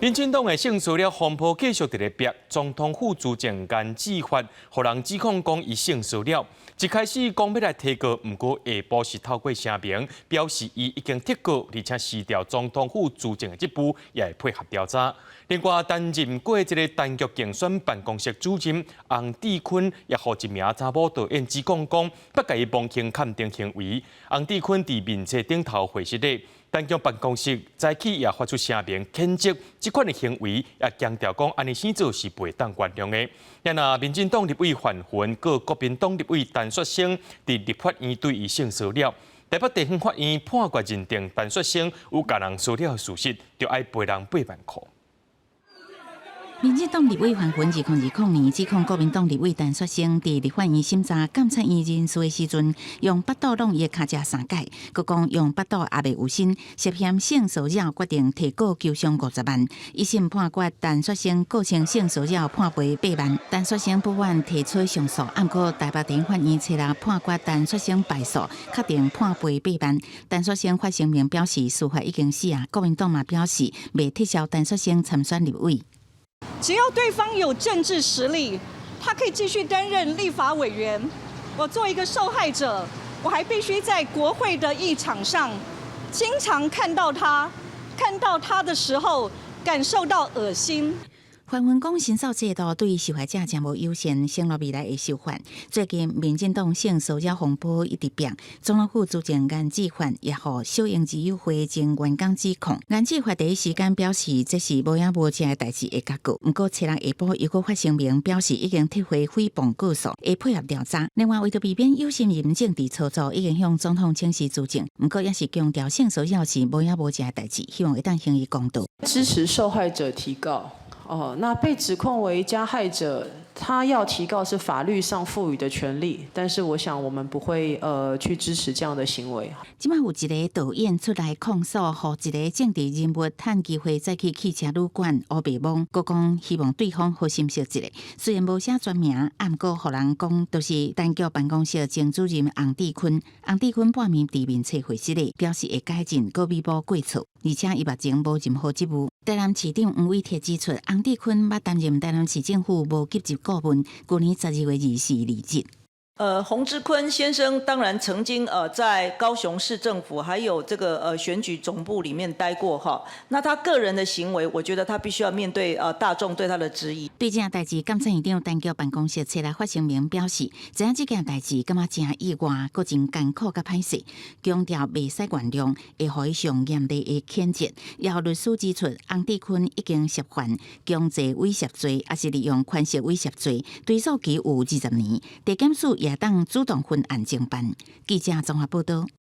民进党的性骚扰风波继续伫咧逼，总统府资政间指发，互人指控讲伊性骚扰。一开始讲要来提告，毋过下晡是透过声明表示伊已经提告，而且辞掉总统府资政的职务，也会配合调查。另外，担任过一个单局竞选办公室主任洪志坤，也互一名查某导演指控讲，不甲伊忘轻看定行为。洪志坤伫面册顶头回实咧。单局办公室早起也发出声明谴责这款的行为，也强调讲安尼生做是袂当原谅的。然而，民进党立委范云和国民党立委陈雪生伫立法院对伊性骚扰，台北地方法院判决认定陈雪生有甲人骚扰的事实，就要赔人8万块。民进党立委范云2020年指控国民党立委陈雪生伫立法院审查监察院人事的时阵，用巴肚弄伊的脚趾3摆，佮讲用巴肚也未有心，涉嫌性骚扰，决定提告求偿50万。一审判决陈雪生构成性骚扰，判赔8万。陈雪生不愿提出上诉，不过台北地方法院初日判决陈雪生败诉，确定判赔8万。陈雪生发声明表示，司法已经死啊。国民党嘛表示，未撤销陈雪生参选立委。只要对方有政治实力，他可以继续担任立法委员。我作为一个受害者，我还必须在国会的议场上，经常看到他的时候，感受到恶心。范云讲，申诉制度对受害者真无友善，承诺未来会修法。最近，民进党性骚扰风波一直变，总统府资政监指法也互小英之友会前员工指控。监指法第一时间表示，这是无影无迹的代志，会结果。不过，初日下晡又搁发声明，表示已经撤回诽谤告诉，会配合调查。另外，为着避免有心人政治操作，已经向总统请示资证。不过，也是强调性骚扰是无影无迹的代志，希望会当行以公道。支持受害者提告。那被指控为加害者，他要提告是法律上赋予的权利，但是我想我们不会去支持这样的行为。即摆有一个导演出来控诉，互一个政治人物趁机会再去汽车旅馆乌白网，佮讲希望对方好心识一个。虽然无写全名，毋过互人讲都是单局办公室前主任洪志坤。洪志坤半面伫面册回实咧，表示会改进，佮弥补过错，而且伊目前无任何职务。台南市长黄伟哲指出，洪志坤捌担任台南市政府无级级顾问，去年12月24日离职。洪志坤先生当然曾经在高雄市政府还有这个选举总部里面待过哈。那他个人的行为，我觉得他必须要面对大众对他的质疑。对这件代志，监察院长单局办公室出来发声明表示，知影这件代志感觉真意外，搁真艰苦甲歹势，强调袂使原谅，会予伊上严厉的谴责。也有律师指出，洪志坤已经涉犯强制威胁罪，也是利用权势威胁罪，追诉期有20年。地检署也当主动分案侦办。记者综合报道。